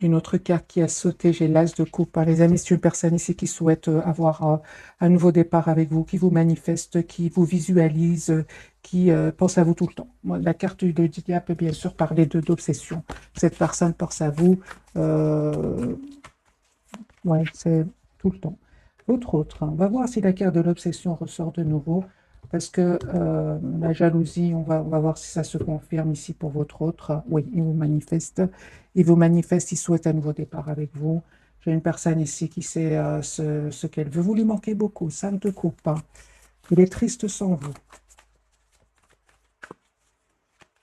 Une autre carte qui a sauté, j'ai l'As de coupe, hein. Les amis, c'est une personne ici qui souhaite avoir un nouveau départ avec vous, qui vous manifeste, qui vous visualise, qui pense à vous tout le temps. Moi, la carte du diable peut bien sûr parler d'obsession. Cette personne pense à vous. euh, ouais, c'est tout le temps. L'autre autre, hein. On va voir si la carte de l'obsession ressort de nouveau. Parce que la jalousie, on va voir si ça se confirme ici pour votre autre. Oui, il vous manifeste. Il vous manifeste, il souhaite un nouveau départ avec vous. J'ai une personne ici qui sait ce qu'elle veut. Vous lui manquez beaucoup, ça ne te coupe pas. Il est triste sans vous.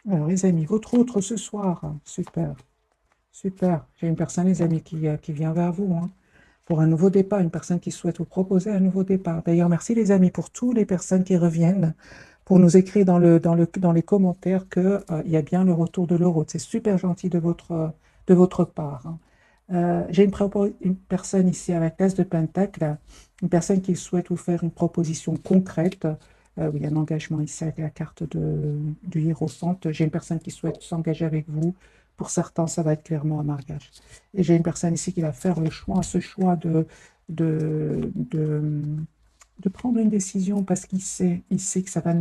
Alors, les amis, votre autre ce soir, hein. Super, super. J'ai une personne, les amis, qui vient vers vous, hein, pour un nouveau départ, une personne qui souhaite vous proposer un nouveau départ. D'ailleurs, merci les amis pour toutes les personnes qui reviennent pour nous écrire dans les commentaires que, il y a bien le retour de l'euro. C'est super gentil de votre part, hein. J'ai une personne ici avec l'As de Pentacle, une personne qui souhaite vous faire une proposition concrète. Oui, il y a un engagement ici avec la carte du Hiérophante. J'ai une personne qui souhaite s'engager avec vous. Pour certains, ça va être clairement un mariage. Et j'ai une personne ici qui va faire le choix, ce choix de, de, de prendre une décision parce il sait que ça va,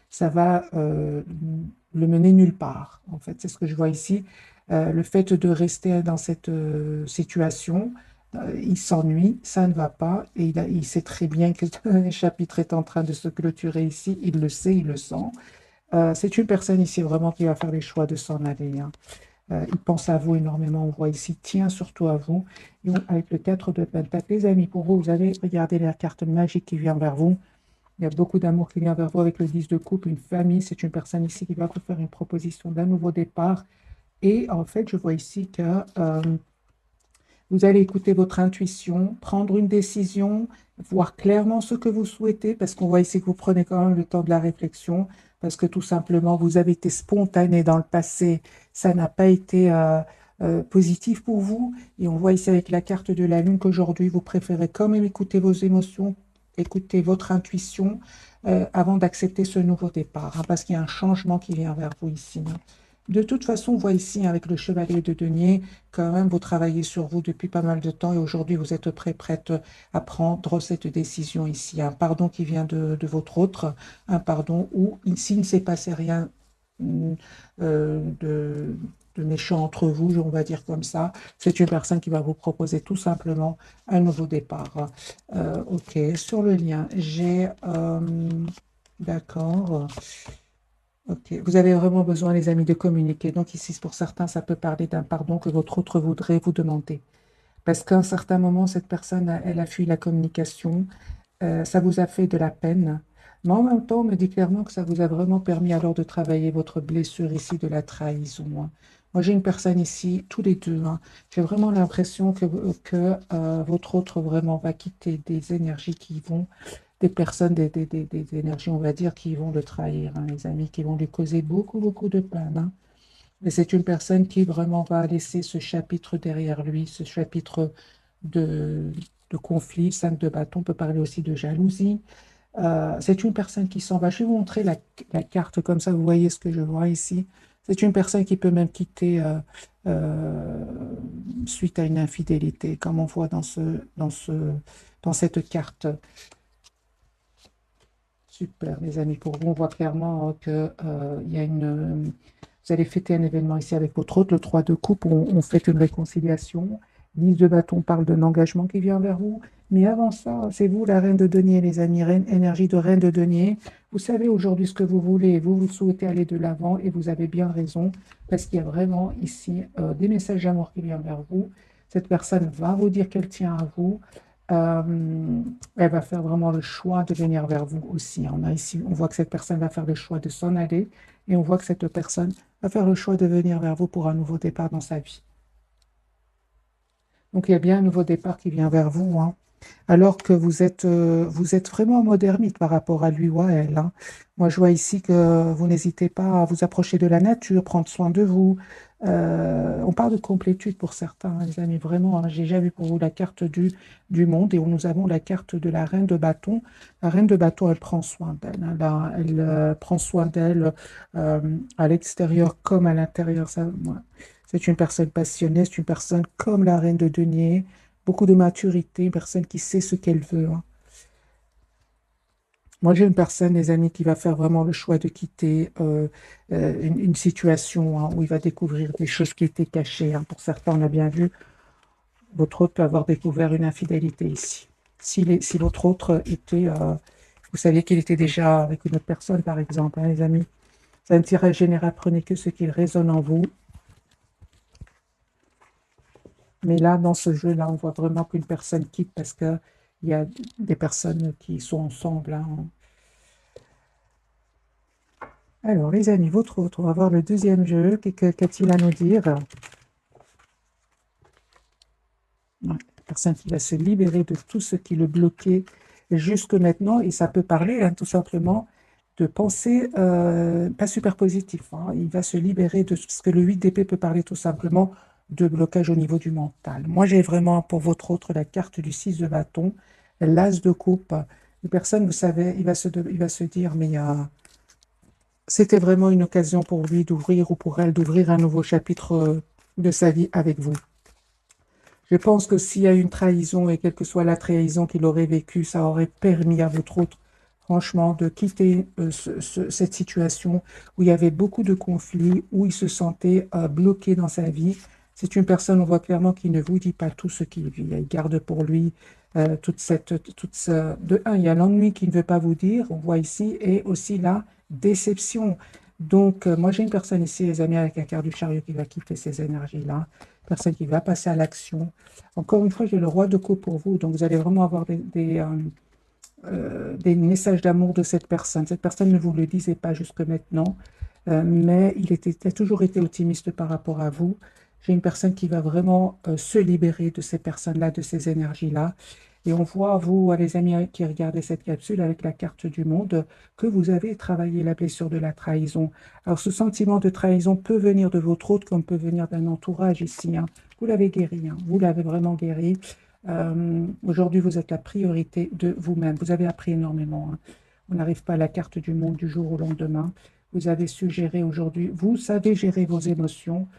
ça va le mener nulle part. En fait, c'est ce que je vois ici. Le fait de rester dans cette situation, il s'ennuie, ça ne va pas, et il sait très bien que le chapitre est en train de se clôturer ici, il le sait, il le sent. C'est une personne ici vraiment qui va faire les choix de s'en aller, hein. Il pense à vous énormément, on voit ici, tient surtout à vous. Et avec le 4 de Pentacle, les amis, pour vous, vous allez regarder la carte magique qui vient vers vous. Il y a beaucoup d'amour qui vient vers vous avec le 10 de coupe, une famille. C'est une personne ici qui va vous faire une proposition d'un nouveau départ. Et en fait, je vois ici que vous allez écouter votre intuition, prendre une décision, voir clairement ce que vous souhaitez, parce qu'on voit ici que vous prenez quand même le temps de la réflexion, parce que tout simplement, vous avez été spontané dans le passé, ça n'a pas été positif pour vous. Et on voit ici avec la carte de la Lune qu'aujourd'hui, vous préférez quand même écouter vos émotions, écouter votre intuition avant d'accepter ce nouveau départ, hein, parce qu'il y a un changement qui vient vers vous ici, hein. De toute façon, on voit ici avec le chevalier de denier, quand même, vous travaillez sur vous depuis pas mal de temps et aujourd'hui, vous êtes prête à prendre cette décision ici. Un pardon qui vient de votre autre, un pardon où, s'il ne s'est passé rien mm, de méchant entre vous, on va dire comme ça, c'est une personne qui va vous proposer tout simplement un nouveau départ. Ok, sur le lien, d'accord. Ok, vous avez vraiment besoin, les amis, de communiquer. Donc ici, pour certains, ça peut parler d'un pardon que votre autre voudrait vous demander. Parce qu'à un certain moment, cette personne, elle a fui la communication, ça vous a fait de la peine. Mais en même temps, on me dit clairement que ça vous a vraiment permis alors de travailler votre blessure ici de la trahison, hein. Moi, j'ai une personne ici, tous les deux, hein. J'ai vraiment l'impression que votre autre vraiment va quitter des énergies qui vont des personnes, des énergies, on va dire, qui vont le trahir, hein, les amis, qui vont lui causer beaucoup, beaucoup de peine, hein. Mais c'est une personne qui vraiment va laisser ce chapitre derrière lui, ce chapitre de, de conflit. 5 de bâton peut parler aussi de jalousie. C'est une personne qui s'en va. Je vais vous montrer la carte comme ça, vous voyez ce que je vois ici. C'est une personne qui peut même quitter euh, suite à une infidélité, comme on voit dans cette carte. Super, les amis. Pour vous, on voit clairement que il y a vous allez fêter un événement ici avec votre hôte, le 3 de coupe, on fait une réconciliation. 10 de bâton parle d'un engagement qui vient vers vous. Mais avant ça, c'est vous la reine de denier, les amis. Énergie de reine de denier. Vous savez aujourd'hui ce que vous voulez. Vous souhaitez aller de l'avant et vous avez bien raison parce qu'il y a vraiment ici des messages d'amour qui viennent vers vous. Cette personne va vous dire qu'elle tient à vous. Euh, Elle va faire vraiment le choix de venir vers vous aussi. On a ici, on voit que cette personne va faire le choix de s'en aller et on voit que cette personne va faire le choix de venir vers vous pour un nouveau départ dans sa vie. Donc il y a bien un nouveau départ qui vient vers vous, hein. Alors que vous êtes vraiment en mode ermite par rapport à lui ou à elle, hein. Moi, je vois ici que vous n'hésitez pas à vous approcher de la nature, prendre soin de vous. On parle de complétude pour certains, hein, les amis, vraiment, hein. J'ai déjà vu pour vous la carte du monde et où nous avons la carte de la reine de bâton. La reine de bâton, elle prend soin d'elle, hein. Elle prend soin d'elle à l'extérieur comme à l'intérieur. Ça, moi, C'est une personne passionnée, c'est une personne comme la reine de denier, beaucoup de maturité, une personne qui sait ce qu'elle veut, hein. Moi, j'ai une personne, les amis, qui va faire vraiment le choix de quitter une situation, hein, où il va découvrir des choses qui étaient cachées, hein. Pour certains, on a bien vu, votre hôte peut avoir découvert une infidélité ici. Si votre autre était, vous saviez qu'il était déjà avec une autre personne, par exemple, hein, les amis. C'est un tirage général, prenez que ce qui résonne en vous. Mais là, dans ce jeu-là, on voit vraiment qu'une personne quitte parce qu'il y a des personnes qui sont ensemble, hein. Alors, les amis, votre autre, on va voir le deuxième jeu. Qu'a-t-il à nous dire? Ouais, personne qui va se libérer de tout ce qui le bloquait jusque maintenant. Et ça peut parler, hein, tout simplement de pensées pas super positives, hein. Il va se libérer de ce que le 8 d'épée peut parler tout simplement de blocage au niveau du mental. Moi, j'ai vraiment pour votre autre la carte du 6 de bâton, l'as de coupe. Une personne, vous savez, il va se dire, mais c'était vraiment une occasion pour lui d'ouvrir ou pour elle d'ouvrir un nouveau chapitre de sa vie avec vous. Je pense que s'il y a une trahison, et quelle que soit la trahison qu'il aurait vécue, ça aurait permis à votre autre, franchement, de quitter cette situation où il y avait beaucoup de conflits, où il se sentait bloqué dans sa vie. C'est une personne, on voit clairement, qui ne vous dit pas tout ce qu'il vit. Il garde pour lui De un, il y a l'ennui qu'il ne veut pas vous dire, on voit ici, et aussi la déception. Donc, moi, j'ai une personne ici, les amis, avec la carte du chariot qui va quitter ces énergies-là, personne qui va passer à l'action. Encore une fois, j'ai le roi de coupe pour vous, donc vous allez vraiment avoir des messages d'amour de cette personne. Cette personne ne vous le disait pas jusque maintenant, mais il a toujours été optimiste par rapport à vous. J'ai une personne qui va vraiment se libérer de ces personnes-là, de ces énergies-là. Et on voit, vous, les amis qui regardez cette capsule avec la carte du monde, que vous avez travaillé la blessure de la trahison. Alors, ce sentiment de trahison peut venir de votre hôte, comme peut venir d'un entourage ici, hein. Vous l'avez guéri, hein. Vous l'avez vraiment guéri. Aujourd'hui, vous êtes la priorité de vous-même. Vous avez appris énormément, hein. On n'arrive pas à la carte du monde du jour au lendemain. Vous avez su gérer aujourd'hui. Vous savez gérer vos émotions.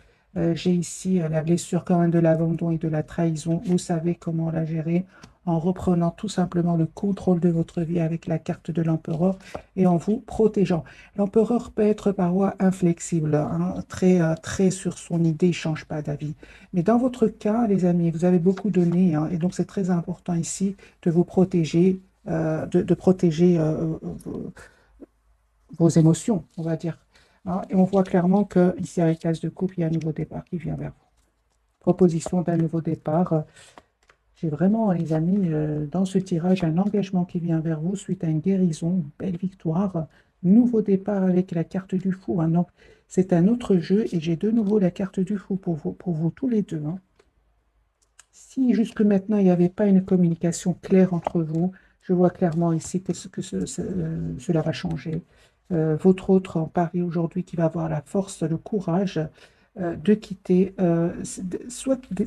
J'ai ici la blessure quand même de l'abandon et de la trahison. Vous savez comment la gérer en reprenant tout simplement le contrôle de votre vie avec la carte de l'empereur et en vous protégeant. L'empereur peut être parfois inflexible, hein, très sur son idée, il ne change pas d'avis. Mais dans votre cas, les amis, vous avez beaucoup donné, hein, et donc c'est très important ici de vous protéger, de protéger vos émotions, on va dire, hein. Et on voit clairement que ici, avec l'as de coupe, il y a un nouveau départ qui vient vers vous. Proposition d'un nouveau départ. J'ai vraiment, les amis, dans ce tirage, un engagement qui vient vers vous suite à une guérison, une belle victoire, nouveau départ avec la carte du fou, hein. Donc, c'est un autre jeu et j'ai de nouveau la carte du fou pour vous tous les deux, hein. Si jusque maintenant, il n'y avait pas une communication claire entre vous, je vois clairement ici cela va changer. Votre autre en Paris aujourd'hui qui va avoir la force, le courage de quitter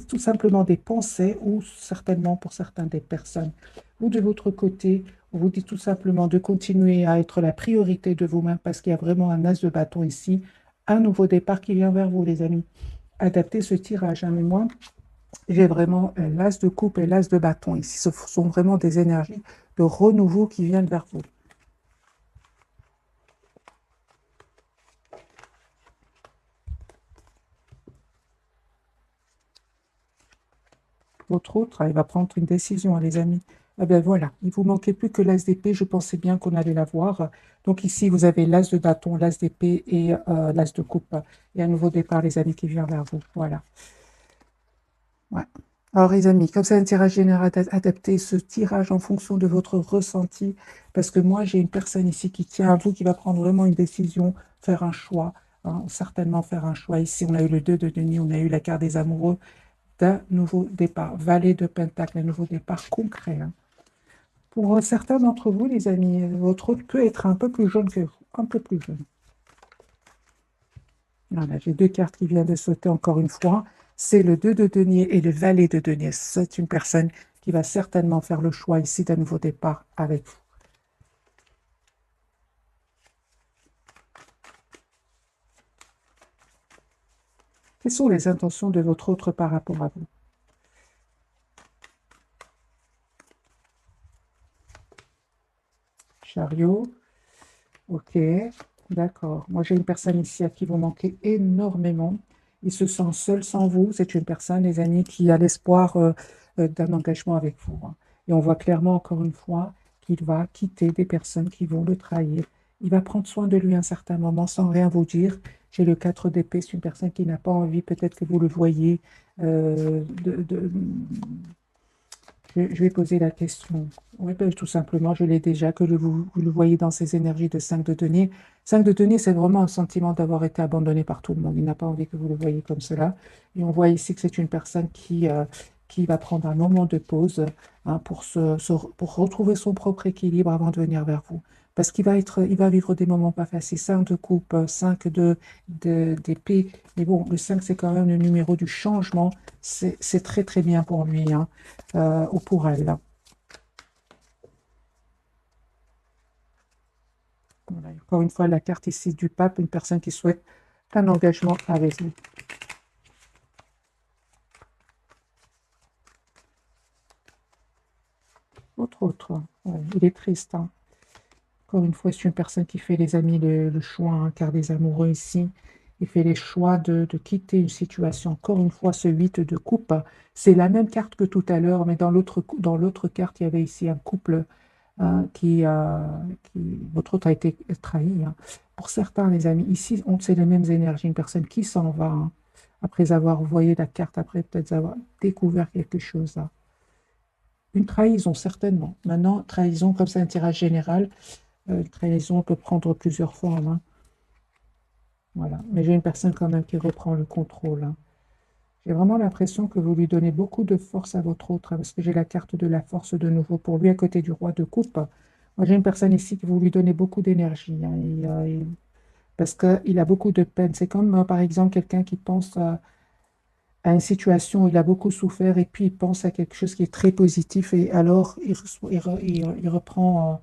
tout simplement des pensées ou certainement pour certains des personnes. Ou de votre côté, on vous dit tout simplement de continuer à être la priorité de vous-même parce qu'il y a vraiment un as de bâton ici, un nouveau départ qui vient vers vous, les amis. Adaptez ce tirage, hein, mais moi, j'ai vraiment l'as de coupe et l'as de bâton ici. Ce sont vraiment des énergies de renouveau qui viennent vers vous. Votre autre, il va prendre une décision, hein, les amis. Eh bien voilà, il vous manquait plus que l'as d'épée. Je pensais bien qu'on allait l'avoir. Donc ici, vous avez l'as de bâton, l'as d'épée et l'as de coupe. Et un nouveau départ, les amis, qui vient vers vous. Voilà. Ouais. Alors, les amis, comme c'est un tirage général adapté, ce tirage en fonction de votre ressenti, parce que moi, j'ai une personne ici qui tient à vous, qui va prendre vraiment une décision, faire un choix, hein, certainement faire un choix. Ici, on a eu le 2 de denier, on a eu la carte des amoureux d'un nouveau départ, valet de pentacle, un nouveau départ concret, hein. Pour certains d'entre vous, les amis, votre autre peut être un peu plus jeune que vous, un peu plus jeune. Voilà, j'ai deux cartes qui viennent de sauter encore une fois. C'est le 2 de denier et le valet de denier. C'est une personne qui va certainement faire le choix ici d'un nouveau départ avec vous. Quelles sont les intentions de votre autre par rapport à vous? Chariot. Ok, d'accord. Moi, j'ai une personne ici à qui vous manquez énormément. Il se sent seul sans vous. C'est une personne, les amis, qui a l'espoir d'un engagement avec vous, hein. Et on voit clairement, encore une fois, qu'il va quitter des personnes qui vont le trahir. Il va prendre soin de lui à un certain moment sans rien vous dire. J'ai le 4 d'épée, c'est une personne qui n'a pas envie, peut-être que vous le voyez, je vais poser la question. Oui, ben, tout simplement, je l'ai déjà, que vous le voyez dans ces énergies de 5 de denier. 5 de denier, c'est vraiment un sentiment d'avoir été abandonné par tout le monde. Il n'a pas envie que vous le voyez comme cela. Et on voit ici que c'est une personne qui va prendre un moment de pause, hein, pour retrouver son propre équilibre avant de venir vers vous. Parce il va vivre des moments pas faciles. 5 de coupe, 5 d'épée. Mais bon, le 5, c'est quand même le numéro du changement. C'est très, très bien pour lui, hein, ou pour elle. Voilà. Encore une fois, la carte ici du pape, une personne qui souhaite un engagement avec vous. Autre. Ouais, il est triste, hein. Encore une fois, c'est une personne qui fait, les amis, le choix, hein, car des amoureux ici. Il fait les choix de quitter une situation. Encore une fois, ce 8 de coupe, c'est la même carte que tout à l'heure, mais dans l'autre carte, il y avait ici un couple, hein, votre autre a été trahi, hein. Pour certains, les amis, ici, c'est les mêmes énergies. Une personne qui s'en va, hein, après avoir voyé la carte, après peut-être avoir découvert quelque chose, hein. Une trahison, certainement. Maintenant, trahison, comme c'est un tirage général, une trahison peut prendre plusieurs formes, hein. Voilà. Mais j'ai une personne quand même qui reprend le contrôle, hein. J'ai vraiment l'impression que vous lui donnez beaucoup de force à votre autre, hein, parce que j'ai la carte de la force de nouveau pour lui à côté du roi de coupe. Moi, j'ai une personne ici qui vous lui donnez beaucoup d'énergie, hein, parce qu'il a beaucoup de peine. C'est comme, par exemple, quelqu'un qui pense à une situation où il a beaucoup souffert et puis il pense à quelque chose qui est très positif et alors il reprend,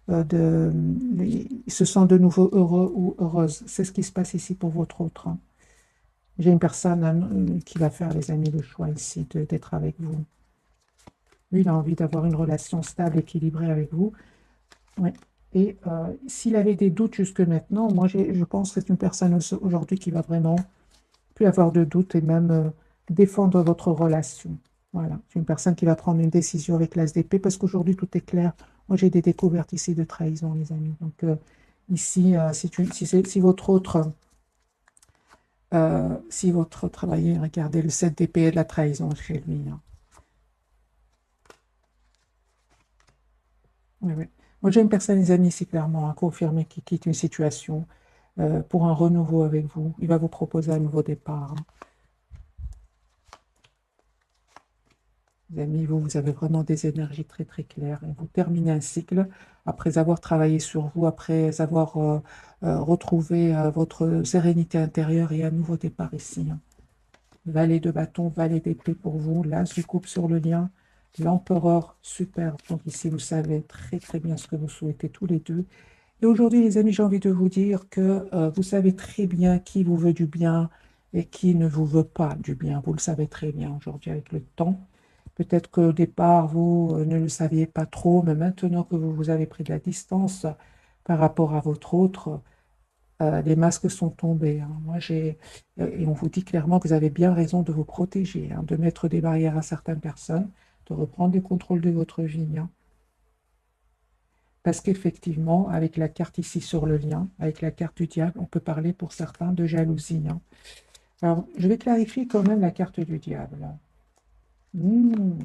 il se sent de nouveau heureux ou heureuse. C'est ce qui se passe ici pour votre autre, hein. J'ai une personne, qui va faire, les amis, le choix ici d'être avec vous. Lui, il a envie d'avoir une relation stable, équilibrée avec vous. Ouais. Et s'il avait des doutes jusque maintenant, moi, je pense que c'est une personne aujourd'hui qui va vraiment plus avoir de doutes et même défendre votre relation. Voilà. C'est une personne qui va prendre une décision avec l'As d'épée parce qu'aujourd'hui, tout est clair. Moi, j'ai des découvertes ici de trahison, les amis. Donc, ici, si votre autre, voyez, regardez le 7 d'épée et de la trahison chez lui, hein. Oui, oui. Moi, j'ai une personne, les amis, ici, clairement, à confirmer qui quitte une situation pour un renouveau avec vous. Il va vous proposer un nouveau départ, hein. Les amis, vous avez vraiment des énergies très, très claires. Et vous terminez un cycle après avoir travaillé sur vous, après avoir retrouvé votre sérénité intérieure et un nouveau départ ici, hein. Valet de bâton, valet d'épée pour vous, l'as du coupe sur le lien, l'empereur, super. Donc ici, vous savez très, très bien ce que vous souhaitez tous les deux. Et aujourd'hui, les amis, j'ai envie de vous dire que vous savez très bien qui vous veut du bien et qui ne vous veut pas du bien. Vous le savez très bien aujourd'hui avec le temps. Peut-être qu'au départ, vous ne le saviez pas trop, mais maintenant que vous avez pris de la distance par rapport à votre autre, les masques sont tombés, hein. Et on vous dit clairement que vous avez bien raison de vous protéger, hein, de mettre des barrières à certaines personnes, de reprendre le contrôle de votre vie, hein. Parce qu'effectivement, avec la carte ici sur le lien, avec la carte du diable, on peut parler pour certains de jalousie, hein. Alors, je vais clarifier quand même la carte du diable. Hmm,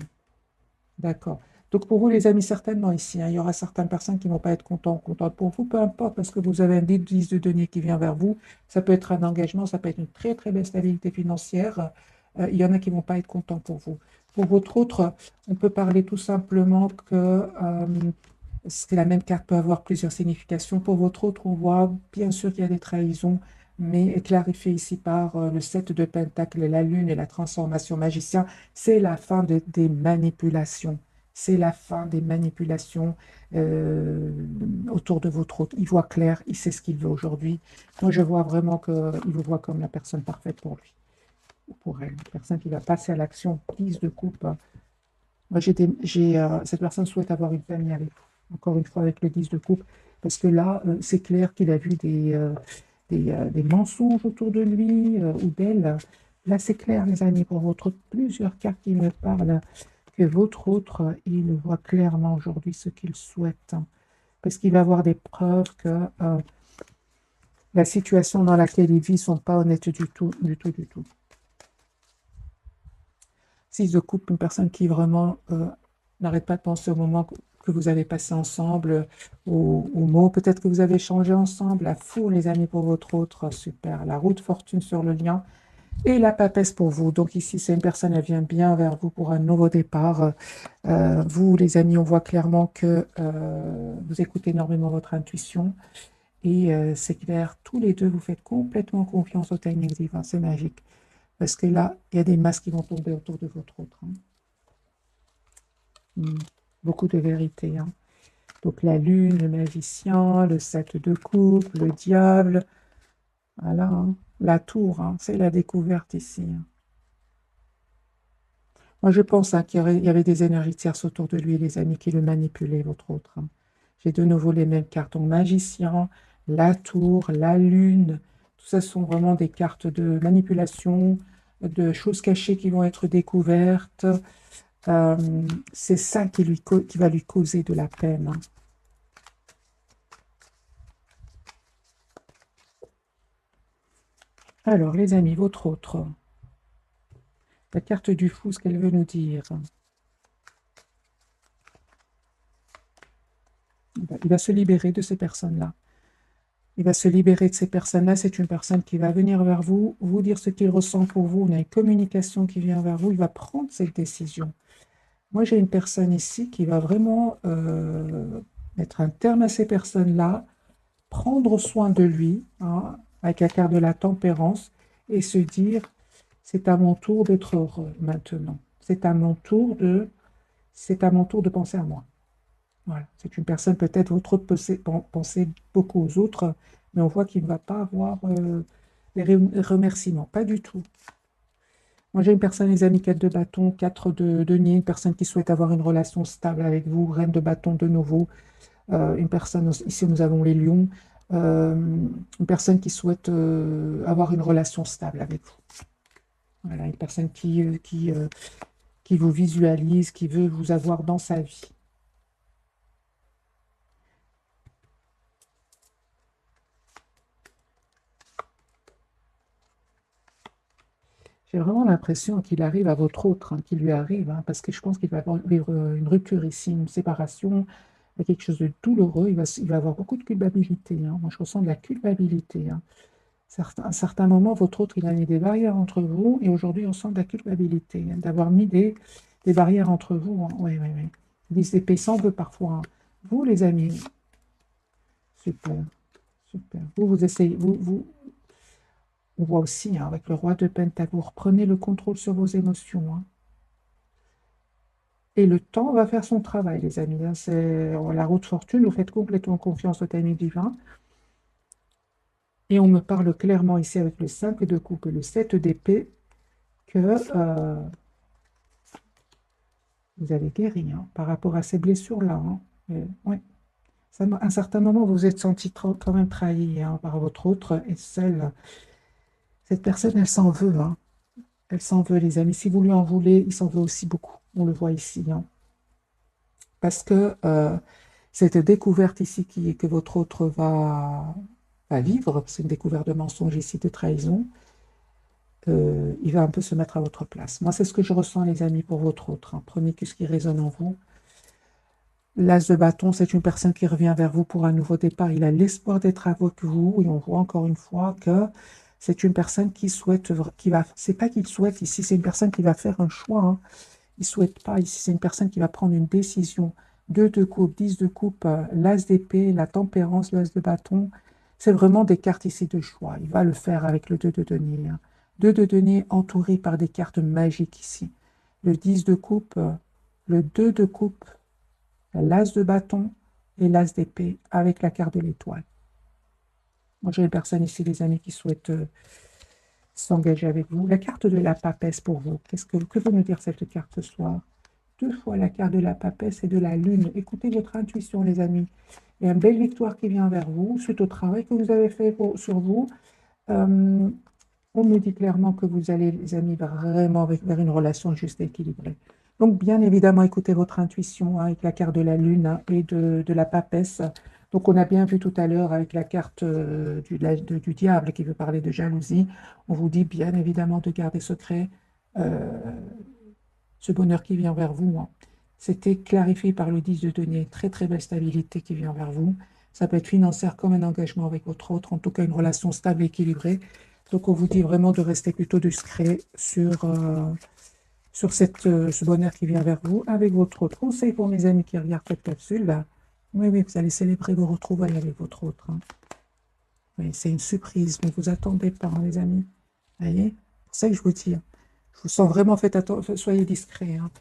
d'accord. Donc, pour vous, les amis, certainement ici, hein, il y aura certaines personnes qui ne vont pas être contentes pour vous, peu importe, parce que vous avez un 10 de denier qui vient vers vous. Ça peut être un engagement, ça peut être une très, très belle stabilité financière. Il y en a qui ne vont pas être contents pour vous. Pour votre autre, on peut parler tout simplement parce que la même carte peut avoir plusieurs significations. Pour votre autre, on voit bien sûr qu'il y a des trahisons, mais clarifié ici par le 7 de Pentacle, la Lune et la transformation magicien, c'est la fin des manipulations. C'est la fin des manipulations euh, autour de votre autre. Il voit clair, il sait ce qu'il veut aujourd'hui. Moi, je vois vraiment qu'il vous voit comme la personne parfaite pour lui. pour elle. Une personne qui va passer à l'action, 10 de coupe. Moi, cette personne souhaite avoir une famille avec vous. Encore une fois, avec le 10 de coupe. Parce que là, c'est clair qu'il a vu des mensonges autour de lui ou d'elle. Là, c'est clair, les amis, pour votre plusieurs cartes qui me parlent, que votre autre, il voit clairement aujourd'hui ce qu'il souhaite. Parce qu'il va avoir des preuves que la situation dans laquelle il vit ne sont pas honnêtes du tout, du tout, du tout. 6 de coupe, une personne qui vraiment n'arrête pas de penser au moment que vous avez passé ensemble, aux mots peut-être que vous avez changé ensemble, la four, les amis, pour votre autre, super. La roue de fortune sur le lien et la papesse pour vous. Donc ici, c'est une personne, elle vient bien vers vous pour un nouveau départ. Vous, les amis, on voit clairement que vous écoutez énormément votre intuition. Et c'est clair, tous les deux, vous faites complètement confiance au timing divin, c'est magique. Parce que là, il y a des masques qui vont tomber autour de votre autre. Beaucoup de vérité. Donc la lune, le magicien, le 7 de coupe, le diable. Voilà, la tour, c'est la découverte ici. Moi, je pense qu'il y avait des énergies tierces autour de lui, les amis qui le manipulaient, votre autre. J'ai de nouveau les mêmes cartes. Donc, magicien, la tour, la lune. Tout ça sont vraiment des cartes de manipulation, de choses cachées qui vont être découvertes. C'est ça qui va lui causer de la peine. Alors, les amis, votre autre. La carte du fou, ce qu'elle veut nous dire. Il va se libérer de ces personnes-là. Il va se libérer de ces personnes-là. C'est une personne qui va venir vers vous, vous dire ce qu'il ressent pour vous. On a une communication qui vient vers vous. Il va prendre cette décision. Moi, j'ai une personne ici qui va vraiment mettre un terme à ces personnes-là, prendre soin de lui, avec la carte de la tempérance, et se dire, c'est à mon tour d'être heureux maintenant. C'est à mon tour de penser à moi. Voilà. C'est une personne, peut-être, votre autre penser beaucoup aux autres, mais on voit qu'il ne va pas avoir les remerciements. Pas du tout. Moi, j'ai une personne, les amis, 4 de bâton, 4 de denier, une personne qui souhaite avoir une relation stable avec vous, reine de bâton de nouveau. Une personne, ici, nous avons les lions. Une personne qui souhaite avoir une relation stable avec vous. Voilà, une personne qui vous visualise, qui veut vous avoir dans sa vie. J'ai vraiment l'impression qu'il arrive à votre autre, qu'il lui arrive, parce que je pense qu'il va avoir une rupture ici, une séparation, quelque chose de douloureux. Il va avoir beaucoup de culpabilité. Moi, je ressens de la culpabilité. À un certain moment, votre autre, il a mis des barrières entre vous, et aujourd'hui, on sent de la culpabilité, d'avoir mis des barrières entre vous. Oui, oui, oui. 10 d'épée s'en veut parfois. Vous, les amis, super, super. Vous essayez, on voit aussi, avec le roi de Pentacle, vous reprenez le contrôle sur vos émotions. Et le temps va faire son travail, les amis. C'est la route fortune, vous faites complètement confiance au timing divin. Et on me parle clairement ici avec le 5 de coupe et le 7 d'épée que vous avez guéri par rapport à ces blessures-là. Ouais. À un certain moment, vous vous êtes senti quand même trahi par votre autre et seule. Cette personne, elle s'en veut. Elle s'en veut, les amis. Si vous lui en voulez, il s'en veut aussi beaucoup. On le voit ici. Parce que cette découverte ici que votre autre va vivre, c'est une découverte de mensonge ici, de trahison, il va un peu se mettre à votre place. Moi, c'est ce que je ressens, les amis, pour votre autre. Prenez ce qui résonne en vous. L'as de bâton, c'est une personne qui revient vers vous pour un nouveau départ. Il a l'espoir d'être avec vous, et on voit encore une fois que c'est une personne qui souhaite, c'est pas qu'il souhaite ici, c'est une personne qui va faire un choix. Il ne souhaite pas ici, c'est une personne qui va prendre une décision. 2 de coupe, 10 de coupe, l'as d'épée, la tempérance, l'as de bâton. C'est vraiment des cartes ici de choix. Il va le faire avec le 2 de denier. 2 de denier entouré par des cartes magiques ici. Le 10 de coupe, le 2 de coupe, l'as de bâton et l'as d'épée avec la carte de l'étoile. Moi, j'ai une personne ici, les amis, qui souhaite s'engager avec vous. La carte de la papesse pour vous. Que veut nous dire cette carte ce soir? Deux fois la carte de la papesse et de la lune. Écoutez votre intuition, les amis. Il y a une belle victoire qui vient vers vous, suite au travail que vous avez fait sur vous. On me dit clairement que vous allez, les amis, vraiment vers une relation juste et équilibrée. Donc, bien évidemment, écoutez votre intuition hein, avec la carte de la lune hein, et de la papesse. Donc, on a bien vu tout à l'heure avec la carte du diable qui veut parler de jalousie. On vous dit bien évidemment de garder secret euh, ce bonheur qui vient vers vous. Hein. C'était clarifié par le 10 de denier. Très, très belle stabilité qui vient vers vous. Ça peut être financière comme un engagement avec votre autre, en tout cas une relation stable et équilibrée. Donc, on vous dit vraiment de rester plutôt discret sur ce bonheur qui vient vers vous avec votre autre. Conseil pour mes amis qui regardent cette capsule, là. Oui, oui, vous allez célébrer vos retrouvailles avec votre autre. Hein. Oui, c'est une surprise, ne vous attendez pas, hein, les amis. Vous voyez? C'est pour ça que je vous dis. Hein. Je vous sens vraiment, faites attention, soyez discrets. Hein.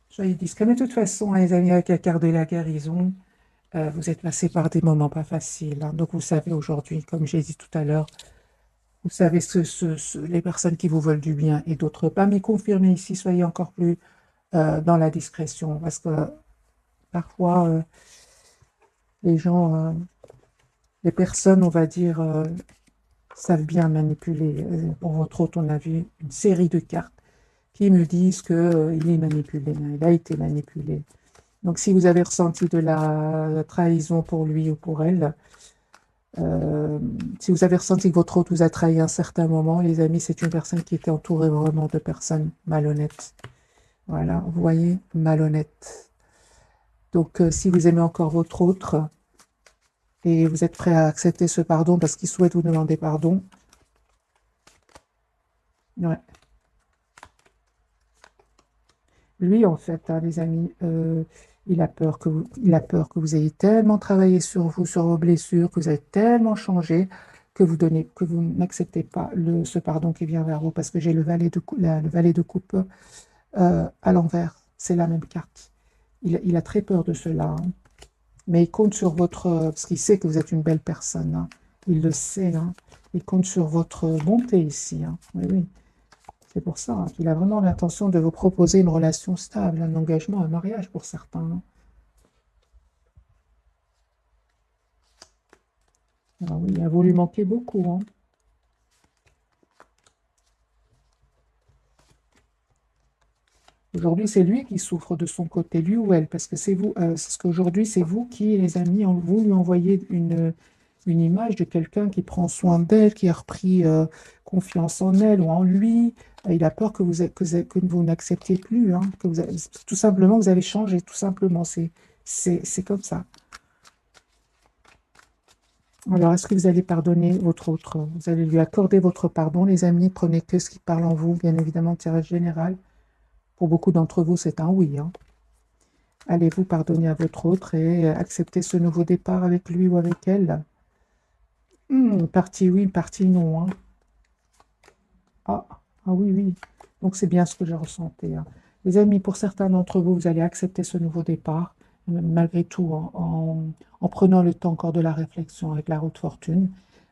Soyez discrets. Mais de toute façon, hein, les amis, avec la carte de la guérison, vous êtes passés par des moments pas faciles. Hein. Donc, vous savez aujourd'hui, comme j'ai dit tout à l'heure, vous savez les personnes qui vous veulent du bien et d'autres pas. Mais confirmez ici, soyez encore plus dans la discrétion. Parce que parfois, les gens, les personnes, on va dire, savent bien manipuler. Pour votre autre, on a vu une série de cartes qui me disent qu'il est manipulé, hein, il a été manipulé. Donc, si vous avez ressenti de la trahison pour lui ou pour elle, si vous avez ressenti que votre autre vous a trahi à un certain moment, les amis, c'est une personne qui était entourée vraiment de personnes malhonnêtes. Voilà, vous voyez, malhonnêtes. Donc, si vous aimez encore votre autre et vous êtes prêt à accepter ce pardon parce qu'il souhaite vous demander pardon, ouais. Lui, en fait, hein, les amis, il a peur que vous ayez tellement travaillé sur vous, sur vos blessures, que vous avez tellement changé, que vous n'acceptez pas ce pardon qui vient vers vous, parce que j'ai le valet de coupe à l'envers. C'est la même carte. Il a très peur de cela, hein. Mais il compte sur parce qu'il sait que vous êtes une belle personne. Hein. Il le sait. Hein. Il compte sur votre bonté ici. Hein. Oui, oui. C'est pour ça hein, qu'il a vraiment l'intention de vous proposer une relation stable, un engagement, un mariage pour certains. Hein. Ah oui, il a voulu manquer beaucoup. Hein. Aujourd'hui, c'est lui qui souffre de son côté, lui ou elle, parce que c'est vous, c'est ce qu'aujourd'hui, c'est vous qui, les amis, vous lui envoyez une image de quelqu'un qui prend soin d'elle, qui a repris confiance en elle ou en lui. Il a peur que vous n'acceptiez plus, hein, tout simplement, vous avez changé, tout simplement, c'est comme ça. Alors, est-ce que vous allez pardonner votre autre? Vous allez lui accorder votre pardon, les amis, prenez que ce qui parle en vous, bien évidemment, tirage général. Pour beaucoup d'entre vous, c'est un oui. Hein. Allez-vous pardonner à votre autre et accepter ce nouveau départ avec lui ou avec elle? Partie oui, partie non. Hein. Ah, ah oui, oui. Donc c'est bien ce que j'ai ressenti. Hein. Les amis, pour certains d'entre vous, vous allez accepter ce nouveau départ, malgré tout, en prenant le temps encore de la réflexion avec la roue de fortune.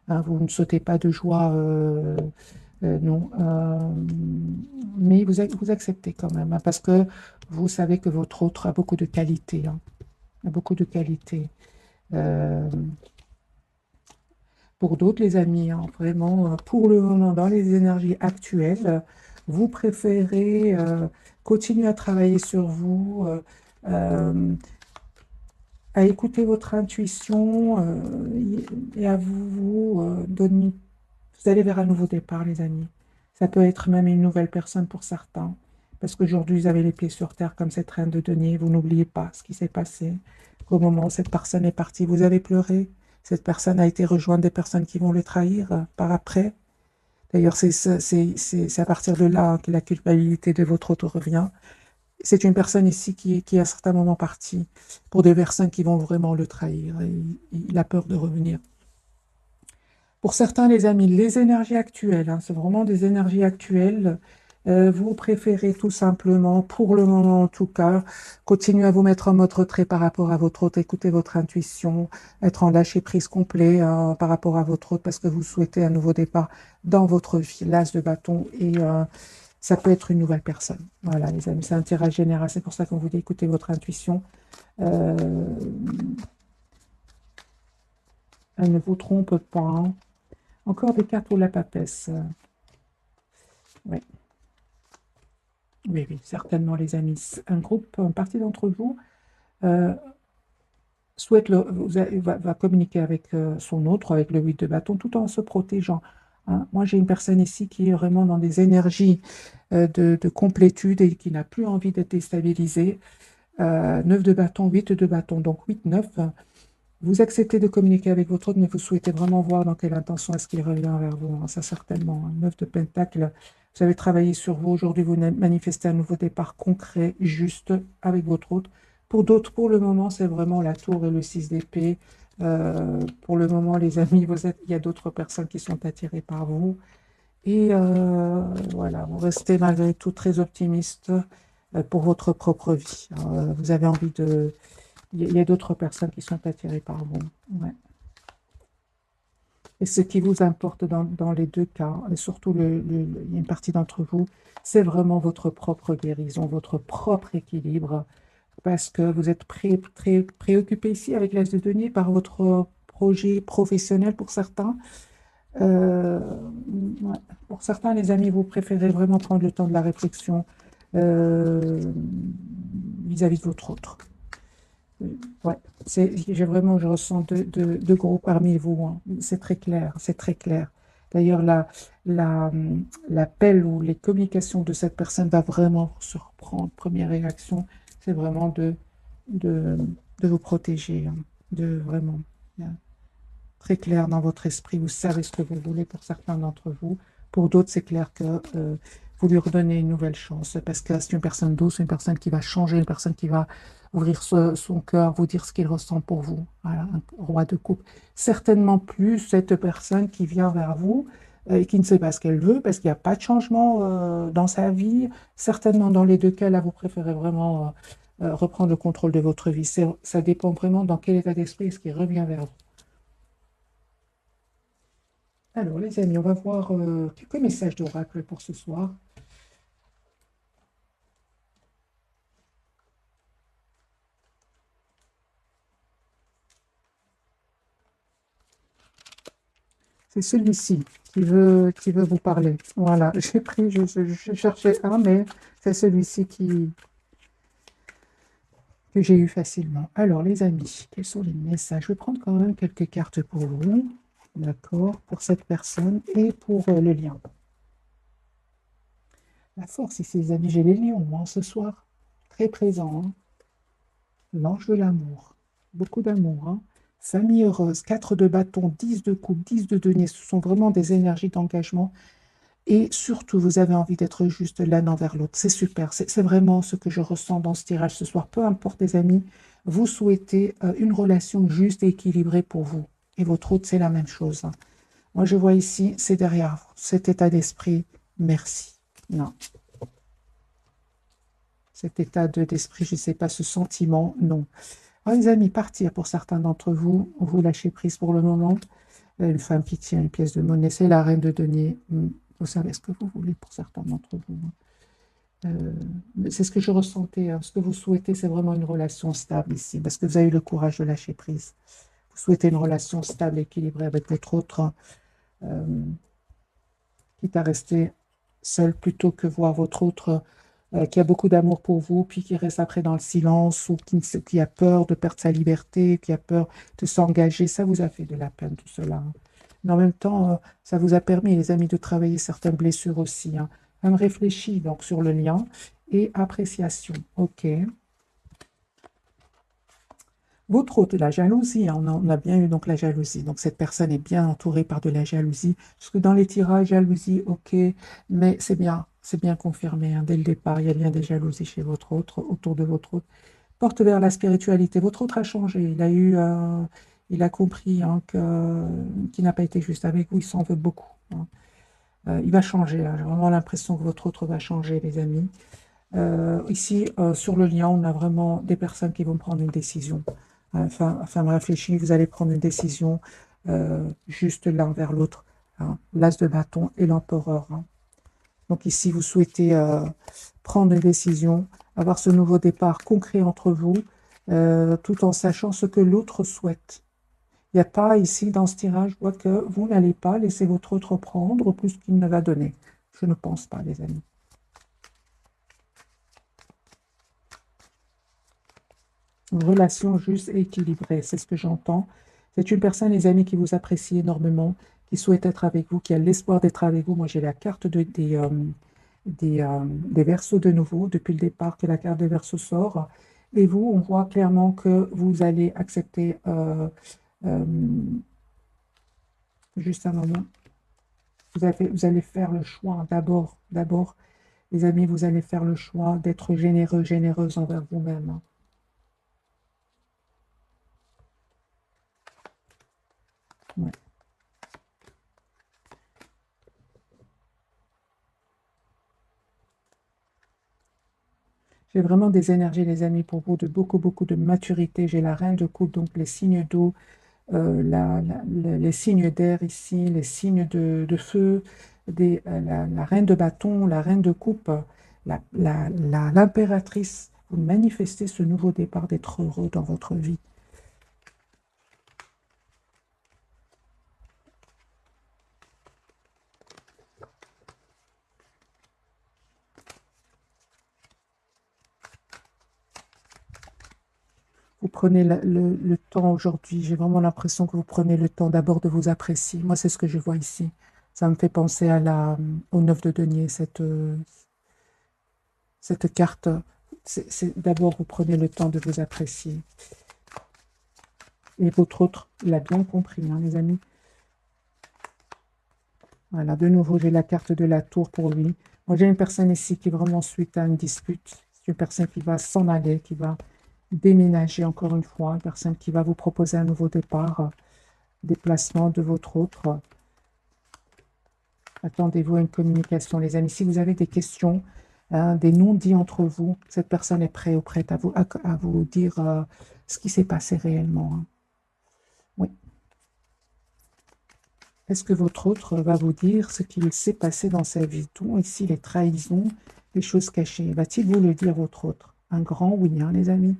Hein, vous ne sautez pas de joie, non. Mais vous acceptez quand même, hein, parce que vous savez que votre autre a beaucoup de qualités. Hein, a beaucoup de qualités. Euh, pour d'autres, les amis, hein, vraiment, pour le moment, dans les énergies actuelles, vous préférez continuer à travailler sur vous, euh, à écouter votre intuition et à vous donner. Vous allez vers un nouveau départ, les amis. Ça peut être même une nouvelle personne pour certains. Parce qu'aujourd'hui, vous avez les pieds sur terre comme cette reine de denier. Vous n'oubliez pas ce qui s'est passé. Au moment où cette personne est partie, vous avez pleuré. Cette personne a été rejointe des personnes qui vont le trahir par après. D'ailleurs, c'est à partir de là que la culpabilité de votre autre revient. C'est une personne ici qui est à un certain moment partie pour des personnes qui vont vraiment le trahir. Et il a peur de revenir. Pour certains, les amis, les énergies actuelles, hein, c'est vraiment des énergies actuelles. Vous préférez tout simplement, pour le moment en tout cas, continuer à vous mettre en mode retrait par rapport à votre hôte, écouter votre intuition, être en lâcher prise complet par rapport à votre hôte parce que vous souhaitez un nouveau départ dans votre vie, l'as de bâton, et ça peut être une nouvelle personne. Voilà, les amis, c'est un tirage général, c'est pour ça qu'on vous dit écoutez votre intuition. Euh, Elle ne vous trompe pas, hein. Encore des cartes pour la papesse. Oui, oui, oui, certainement, les amis. Un groupe, une partie d'entre vous euh, va communiquer avec son autre, avec le 8 de bâton, tout en se protégeant, hein. Moi, j'ai une personne ici qui est vraiment dans des énergies de complétude et qui n'a plus envie d'être déstabilisée. 9 de bâton, 8 de bâton, donc 8, 9. Vous acceptez de communiquer avec votre autre, mais vous souhaitez vraiment voir dans quelle intention est-ce qu'il revient vers vous, hein. Ça, certainement, hein. 9 de pentacle, vous avez travaillé sur vous. Aujourd'hui, vous manifestez un nouveau départ concret, juste, avec votre autre. Pour d'autres, pour le moment, c'est vraiment la tour et le 6 d'épée. Pour le moment, les amis, il y a d'autres personnes qui sont attirées par vous. Et voilà, vous restez malgré tout très optimiste pour votre propre vie. Vous avez envie de il y a d'autres personnes qui sont attirées par vous. Ouais. Et ce qui vous importe dans les deux cas, et surtout il y a une partie d'entre vous, c'est vraiment votre propre guérison, votre propre équilibre, parce que vous êtes très préoccupé ici avec l'As de denier par votre projet professionnel pour certains. Euh, ouais. Pour certains, les amis, vous préférez vraiment prendre le temps de la réflexion euh, vis-à-vis de votre autre. Ouais, je ressens deux groupes parmi vous, hein. C'est très clair, c'est très clair. D'ailleurs, l'appel ou les communications de cette personne va vraiment vous surprendre. Première réaction, c'est vraiment de, de vous protéger, hein, de vraiment, hein, très clair dans votre esprit. Vous savez ce que vous voulez pour certains d'entre vous. Pour d'autres, c'est clair que vous lui redonnez une nouvelle chance parce que c'est une personne douce, une personne qui va changer, une personne qui va ouvrir son cœur, vous dire ce qu'il ressent pour vous. Voilà, un roi de coupe. Certainement plus cette personne qui vient vers vous et qui ne sait pas ce qu'elle veut parce qu'il n'y a pas de changement dans sa vie. Certainement, dans les deux cas, là, vous préférez vraiment reprendre le contrôle de votre vie. Ça dépend vraiment dans quel état d'esprit est-ce qu'il revient vers vous. Alors, les amis, on va voir quelques messages d'oracle pour ce soir. C'est celui-ci qui veut vous parler. Voilà, j'ai pris, je cherchais un, mais c'est celui-ci que j'ai eu facilement. Alors, les amis, quels sont les messages? Je vais prendre quand même quelques cartes pour vous, d'accord, pour cette personne et pour le lien. La force ici, les amis, j'ai les lions, hein, ce soir, très présent, hein. L'ange de l'amour, beaucoup d'amour, hein. Famille heureuse, 4 de bâton, 10 de coupe, 10 de denier, ce sont vraiment des énergies d'engagement. Et surtout, vous avez envie d'être juste l'un envers l'autre. C'est super, c'est vraiment ce que je ressens dans ce tirage ce soir. Peu importe les amis, vous souhaitez une relation juste et équilibrée pour vous. Et votre autre, c'est la même chose, hein. Moi, je vois ici, c'est derrière vous, cet état d'esprit, merci. Non, cet état d'esprit, je ne sais pas, ce sentiment, non. Alors, les amis, partir pour certains d'entre vous, vous lâchez prise pour le moment. Une femme qui tient une pièce de monnaie, c'est la reine de denier. Vous savez ce que vous voulez pour certains d'entre vous, hein. C'est ce que je ressentais, hein. Ce que vous souhaitez, c'est vraiment une relation stable ici, parce que vous avez eu le courage de lâcher prise. Vous souhaitez une relation stable, équilibrée avec votre autre, euh, quitte à rester seul plutôt que voir votre autre qui a beaucoup d'amour pour vous, puis qui reste après dans le silence, ou qui a peur de perdre sa liberté, qui a peur de s'engager. Ça vous a fait de la peine, tout cela, hein. Mais en même temps, ça vous a permis, les amis, de travailler certaines blessures aussi, hein. Même réfléchis donc sur le lien et appréciation. OK. Votre autre, la jalousie, hein, on a bien eu donc la jalousie. Donc cette personne est bien entourée par de la jalousie. Parce que dans les tirages, jalousie, ok, mais c'est bien confirmé, hein, dès le départ, il y a bien des jalousies chez votre autre, autour de votre autre. Porte vers la spiritualité. Votre autre a changé. Il a compris, hein, qu'il n'a pas été juste avec vous. Il s'en veut beaucoup, hein. Il va changer, hein. J'ai vraiment l'impression que votre autre va changer, les amis. Ici, sur le lien, on a vraiment des personnes qui vont prendre une décision. Enfin, réfléchir, vous allez prendre une décision juste l'un vers l'autre, hein. L'as de bâton et l'empereur, hein. Donc ici, vous souhaitez prendre une décision, avoir ce nouveau départ concret entre vous, tout en sachant ce que l'autre souhaite. Il n'y a pas ici, dans ce tirage, je vois que vous n'allez pas laisser votre autre prendre plus qu'il ne va donner. Je ne pense pas, les amis. Une relation juste et équilibrée, c'est ce que j'entends. C'est une personne, les amis, qui vous apprécie énormément, qui souhaite être avec vous, qui a l'espoir d'être avec vous. Moi, j'ai la carte des verseaux de nouveau, depuis le départ que la carte des verseaux sort. Et vous, on voit clairement que vous allez accepter, euh, juste un moment, vous allez faire le choix d'abord, les amis, vous allez faire le choix d'être généreux, généreuse envers vous-même, hein. Ouais. J'ai vraiment des énergies, les amis, pour vous, de beaucoup, beaucoup de maturité. J'ai la reine de coupe, donc les signes d'eau, les signes d'air ici, les signes de feu, la reine de bâton, la reine de coupe, l'impératrice. Vous manifestez ce nouveau départ d'être heureux dans votre vie. Vous prenez le temps aujourd'hui, j'ai vraiment l'impression que vous prenez le temps d'abord de vous apprécier. Moi, c'est ce que je vois ici. Ça me fait penser au 9 de denier, cette carte. D'abord, vous prenez le temps de vous apprécier. Et votre autre l'a bien compris, hein, les amis. Voilà, de nouveau, j'ai la carte de la tour pour lui. Moi, j'ai une personne ici qui est vraiment suite à une dispute. C'est une personne qui va s'en aller, qui va déménager encore une fois. Une personne qui va vous proposer un nouveau départ, déplacement de votre autre. Attendez-vous à une communication, les amis. Si vous avez des questions, hein, des non-dits entre vous, cette personne est prête ou prête à vous dire ce qui s'est passé réellement, hein. Oui. Est-ce que votre autre va vous dire ce qu'il s'est passé dans sa vie? Tout ici, les trahisons, les choses cachées. Va-t-il vous le dire, votre autre? Un grand oui, hein, les amis.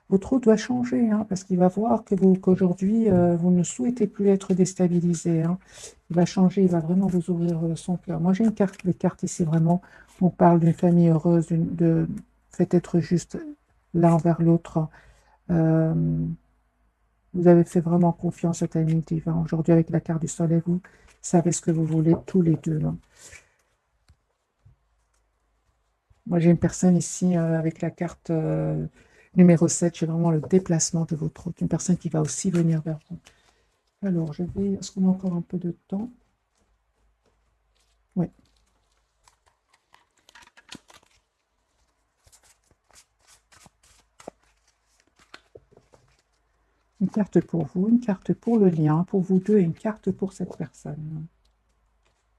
Votre autre va changer, hein, parce qu'il va voir qu'aujourd'hui, vous ne souhaitez plus être déstabilisé, hein. Il va changer, il va vraiment vous ouvrir son cœur. Moi, j'ai une carte, les cartes ici, vraiment, on parle d'une famille heureuse, faites être juste l'un envers l'autre. Euh, vous avez fait vraiment confiance au timing divin. Aujourd'hui, avec la carte du soleil, vous savez ce que vous voulez tous les deux, hein. Moi, j'ai une personne ici avec la carte numéro 7. J'ai vraiment le déplacement de votre autre. Une personne qui va aussi venir vers vous. Alors, est-ce qu'on a encore un peu de temps? Oui. Une carte pour vous, une carte pour le lien, pour vous deux, et une carte pour cette personne.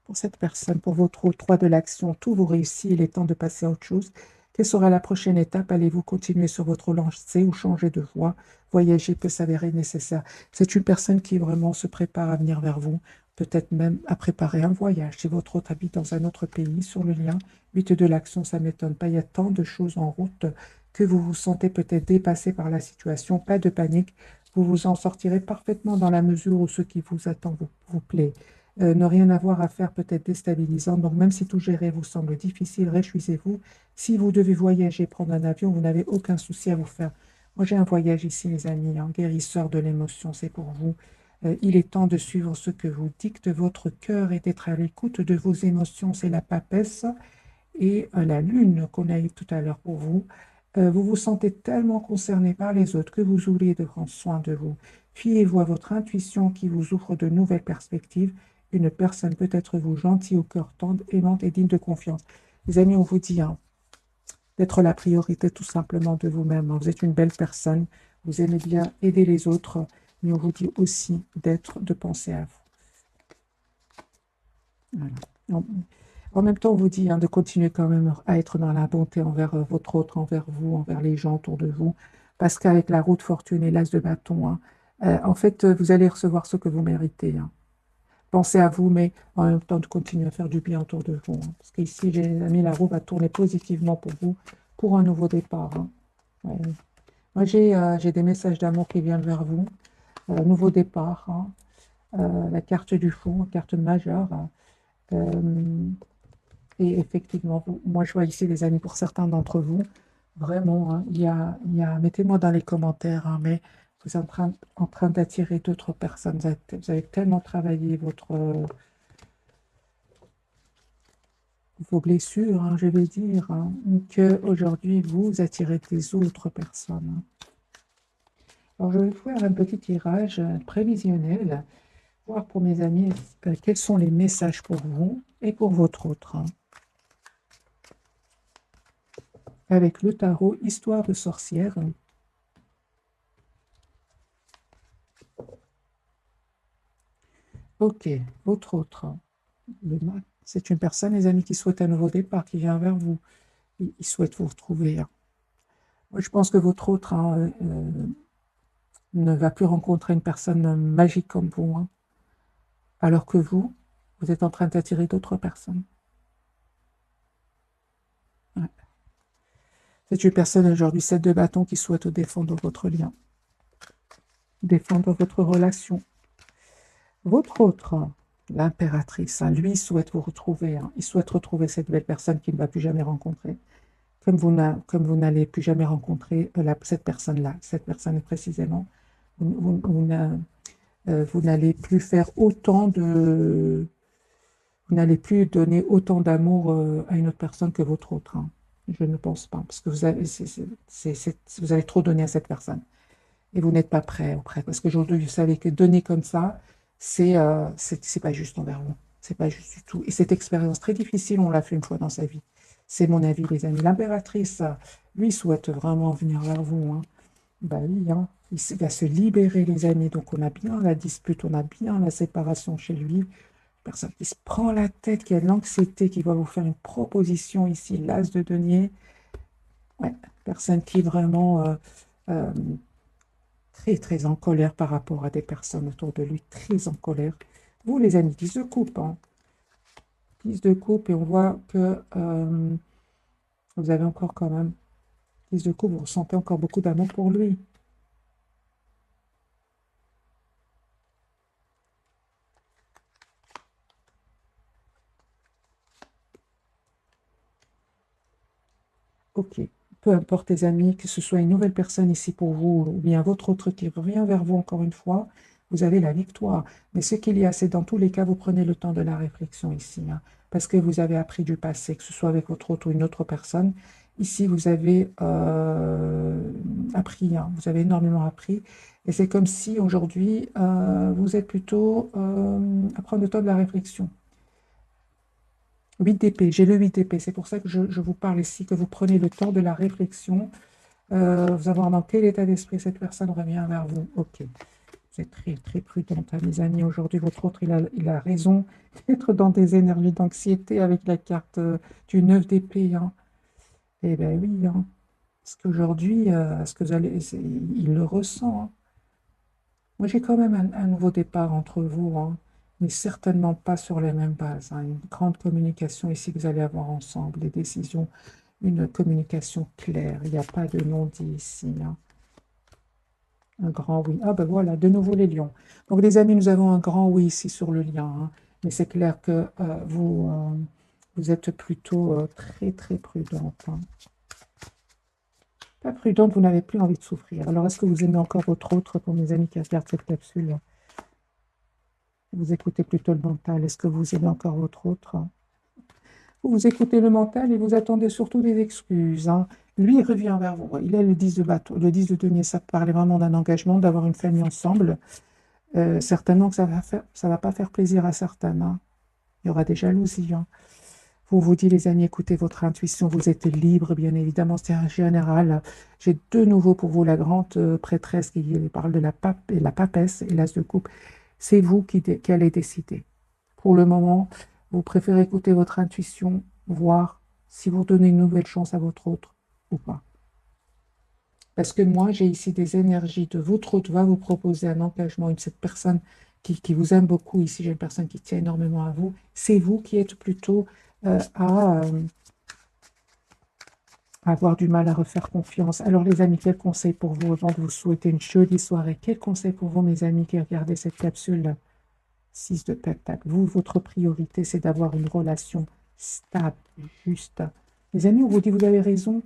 Pour cette personne, pour votre 3 de l'action, tout vous réussit, il est temps de passer à autre chose. Quelle sera la prochaine étape? Allez-vous continuer sur votre lancée ou changer de voie? Voyager peut s'avérer nécessaire. C'est une personne qui vraiment se prépare à venir vers vous, peut-être même à préparer un voyage. Si votre autre habite dans un autre pays, sur le lien, 8 de l'action, ça ne m'étonne pas. Il y a tant de choses en route que vous vous sentez peut-être dépassé par la situation. Pas de panique, vous vous en sortirez parfaitement dans la mesure où ce qui vous attend vous plaît. Ne rien avoir à faire peut être déstabilisant. Donc, même si tout gérer vous semble difficile, réjouissez-vous. Si vous devez voyager, prendre un avion, vous n'avez aucun souci à vous faire. Moi, j'ai un voyage ici, les amis, un guérisseur de l'émotion, c'est pour vous. Il est temps de suivre ce que vous dicte votre cœur et d'être à l'écoute de vos émotions. C'est la papesse et la lune qu'on a eu tout à l'heure pour vous. Vous vous sentez tellement concerné par les autres que vous oubliez de prendre soin de vous. Fiez-vous à votre intuition qui vous ouvre de nouvelles perspectives. Une personne peut être vous gentille, au cœur tendre, aimante et digne de confiance. Les amis, on vous dit hein, d'être la priorité tout simplement de vous-même, hein. Vous êtes une belle personne, vous aimez bien aider les autres, mais on vous dit aussi de penser à vous. Voilà. En, en même temps, on vous dit hein, de continuer quand même à être dans la bonté envers votre autre, envers vous, envers les gens autour de vous, parce qu'avec la roue de fortune et l'as de bâton, hein, en fait, vous allez recevoir ce que vous méritez, hein. Pensez à vous, mais en même temps de continuer à faire du bien autour de vous, hein. Parce qu'ici, j'ai mis la roue va tourner positivement pour vous, pour un nouveau départ, hein. Ouais. Moi, j'ai des messages d'amour qui viennent vers vous, nouveau départ, hein. La carte du fond, carte majeure. Euh, et effectivement, moi, je vois ici, les amis, pour certains d'entre vous, vraiment, hein, mettez-moi dans les commentaires, hein, mais vous êtes en train d'attirer d'autres personnes. Vous avez tellement travaillé vos blessures, hein, je vais dire, hein, qu'aujourd'hui, vous attirez des autres personnes, hein. Alors, je vais faire un petit tirage prévisionnel, voir pour mes amis quels sont les messages pour vous et pour votre autre, hein. Avec le tarot Histoire de sorcière. Ok, votre autre, hein. C'est une personne, les amis, qui souhaite un nouveau départ, qui vient vers vous. Il souhaite vous retrouver, hein. Moi, je pense que votre autre hein, ne va plus rencontrer une personne magique comme vous, hein, alors que vous êtes en train d'attirer d'autres personnes. Ouais. C'est une personne aujourd'hui, 7 de bâton, qui souhaite défendre votre lien, défendre votre relation. Votre autre, hein, l'impératrice, hein, lui souhaite vous retrouver, hein. Il souhaite retrouver cette belle personne qu'il ne va plus jamais rencontrer. Comme vous n'allez plus jamais rencontrer cette personne-là, cette personne précisément, vous n'allez plus faire autant de... Vous n'allez plus donner autant d'amour à une autre personne que votre autre, hein. Je ne pense pas, parce que vous avez trop donné à cette personne. Et vous n'êtes pas prêt, parce qu'aujourd'hui, vous savez que donner comme ça, c'est pas juste envers vous. C'est pas juste du tout. Et cette expérience très difficile, on l'a fait une fois dans sa vie. C'est mon avis, les amis. L'impératrice, lui, souhaite vraiment venir vers vous, hein. Bah oui, hein. Va se libérer, les amis. Donc, on a bien la dispute, on a bien la séparation chez lui. Personne qui se prend la tête, qui a de l'anxiété, qui va vous faire une proposition ici, l'as de denier. Ouais, personne qui est vraiment euh, très, très en colère par rapport à des personnes autour de lui, très en colère. Vous, les amis, 10 de coupe, hein. 10 de coupe, et on voit que vous avez encore quand même 10 de coupe, vous ressentez encore beaucoup d'amour pour lui. Ok, peu importe les amis, que ce soit une nouvelle personne ici pour vous, ou bien votre autre qui revient vers vous encore une fois, vous avez la victoire. Mais ce qu'il y a, c'est dans tous les cas, vous prenez le temps de la réflexion ici, hein, parce que vous avez appris du passé, que ce soit avec votre autre ou une autre personne. Ici, vous avez appris, hein, vous avez énormément appris. Et c'est comme si aujourd'hui, vous êtes plutôt à prendre le temps de la réflexion. 8 d'épée, j'ai le 8 d'épée, c'est pour ça que je vous parle ici, que vous prenez le temps de la réflexion, vous avoir dans quel état d'esprit cette personne revient vers vous. Ok, vous êtes très, très prudente, hein, mes amis. Aujourd'hui, votre autre, il a raison d'être dans des énergies d'anxiété avec la carte du 9 d'épée, hein. Eh bien oui, hein, parce qu'aujourd'hui, ce que vous allez, il le ressent, hein. Moi, j'ai quand même un nouveau départ entre vous, hein, mais certainement pas sur les mêmes bases, hein. Une grande communication ici que vous allez avoir ensemble, des décisions, une communication claire. Il n'y a pas de non-dit ici, hein. Un grand oui. Ah ben voilà, de nouveau les lions. Donc les amis, nous avons un grand oui ici sur le lien, hein. Mais c'est clair que vous êtes plutôt très très prudente, hein. Pas prudente, vous n'avez plus envie de souffrir. Alors est-ce que vous aimez encore votre autre pour mes amis qui regardent cette capsule? Vous écoutez plutôt le mental. Est-ce que vous aimez encore votre autre? Vous écoutez le mental et vous attendez surtout des excuses, hein. Lui, il revient vers vous. Il est le 10 de bateau. Le 10 de denier, ça parlait vraiment d'un engagement, d'avoir une famille ensemble. Certainement que ça va pas faire plaisir à certains, hein. Il y aura des jalousies, hein. Vous dites, les amis, écoutez votre intuition. Vous êtes libre, bien évidemment. C'est un général. J'ai de nouveau pour vous la grande prêtresse qui parle de la pape et la papesse et l'as de coupe. C'est vous qui allez décider. Pour le moment, Vous préférez écouter votre intuition, voir si vous donnez une nouvelle chance à votre autre ou pas. Parce que moi, j'ai ici des énergies de votre autre va vous proposer un engagement, cette personne qui vous aime beaucoup. Ici, j'ai une personne qui tient énormément à vous. C'est vous qui êtes plutôt à avoir du mal à refaire confiance. Alors, les amis, quel conseil pour vous avant de vous souhaiter une jolie soirée? Quel conseil pour vous, mes amis, qui regardez cette capsule 6 de Pentacle? Vous, votre priorité, c'est d'avoir une relation stable, juste. Les amis, on vous dit, vous avez raison.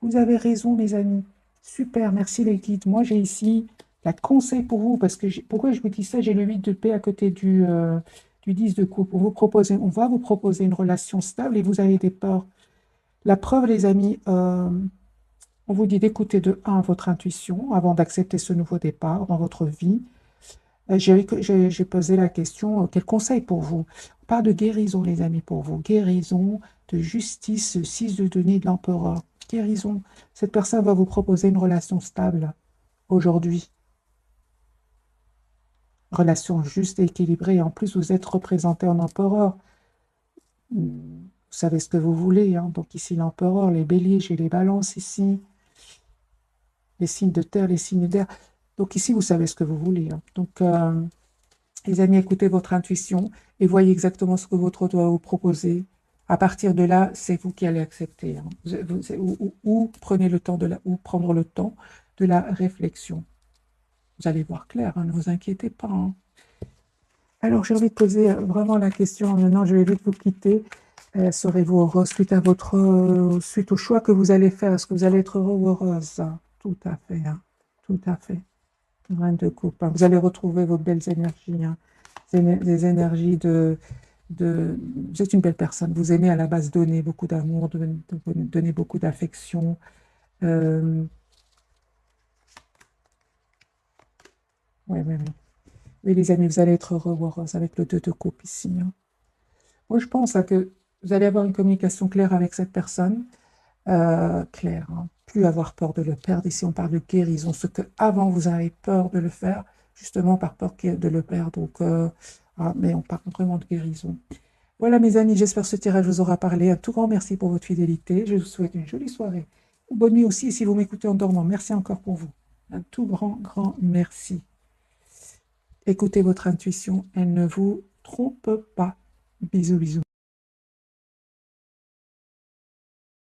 Vous avez raison, mes amis. Super, merci les guides. Moi, j'ai ici la conseil pour vous, parce que pourquoi je vous dis ça? J'ai le 8 de paix à côté du 10 de coupe. On va vous proposer une relation stable et vous avez des peurs. La preuve, les amis, on vous dit d'écouter de 1 votre intuition avant d'accepter ce nouveau départ dans votre vie. J'ai posé la question, quel conseil pour vous? On parle de guérison, les amis, pour vous. Guérison, de justice, 6 de denier de l'empereur. Guérison. Cette personne va vous proposer une relation stable aujourd'hui. Relation juste et équilibrée. En plus, vous êtes représenté en empereur. Vous savez ce que vous voulez, hein. Donc ici, l'empereur, les béliers, j'ai les balances ici. Les signes de terre, les signes d'air. Donc ici, vous savez ce que vous voulez, hein. Donc, les amis, écoutez votre intuition et voyez exactement ce que votre autre va vous proposer. À partir de là, c'est vous qui allez accepter, hein. Ou prenez le temps ou prendre le temps de la réflexion. Vous allez voir clair, hein, ne vous inquiétez pas, hein. Alors, j'ai envie de poser vraiment la question. Maintenant, je vais vite vous quitter. Serez-vous heureuse suite au choix que vous allez faire? Est-ce que vous allez être heureux ou heureuse? Tout à fait, hein. Tout à fait. Reine de coupe, hein. Vous allez retrouver vos belles énergies, hein. Des énergies vous êtes une belle personne. Vous aimez à la base donner beaucoup d'amour, donner beaucoup d'affection. Oui, oui, oui. Oui, les amis, vous allez être heureux ou heureuse avec le 2 de coupe ici, hein. Moi, je pense que vous allez avoir une communication claire avec cette personne. Claire, hein. Plus avoir peur de le perdre. Ici, on parle de guérison. Ce que avant vous avez peur de le faire, justement par peur de le perdre. Donc, mais on parle vraiment de guérison. Voilà, mes amis, j'espère que ce tirage vous aura parlé. Un tout grand merci pour votre fidélité. Je vous souhaite une jolie soirée. Bonne nuit aussi, si vous m'écoutez en dormant. Merci encore pour vous. Un tout grand merci. Écoutez votre intuition, elle ne vous trompe pas. Bisous, bisous.